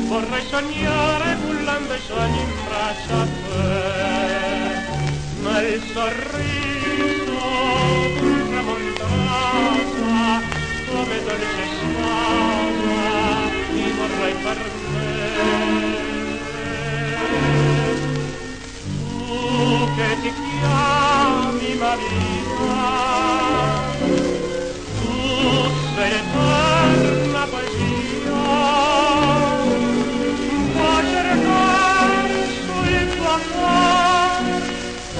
Vorrei sognare cullando i sogni in braccio a te, ma il sorriso d'un tramontata come dolce sposa ti vorrei per me. Tu che ti chiami Maria, tu sei l'eterna poesia.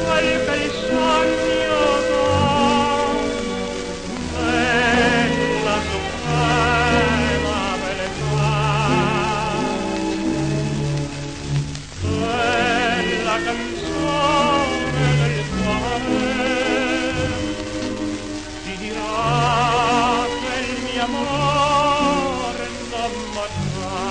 Quel bel sogno della suprema beltà, quella canzone del cuore ti dirà che il mio amore non morrà.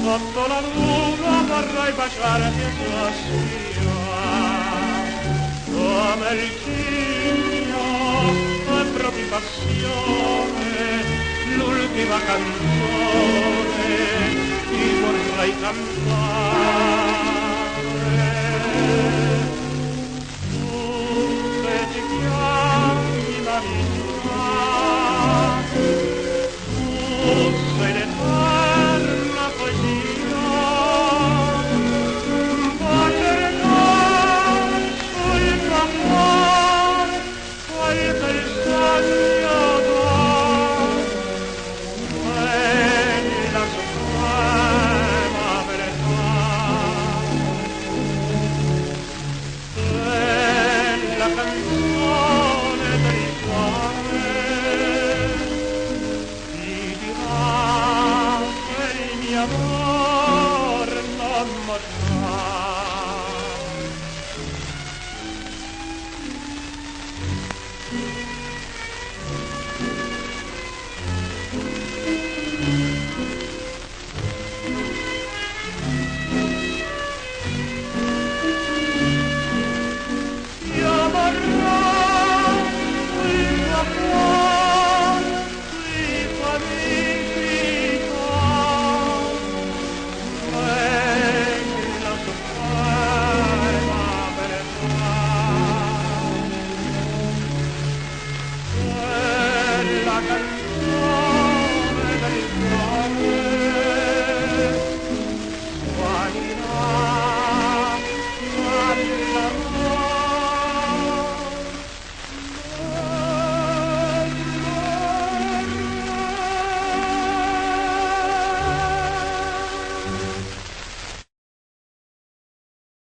Sotto la luna vorrei baciarti e tua spia, come il cigno è proprio passione, l'ultima canzone ti vorrei cantare.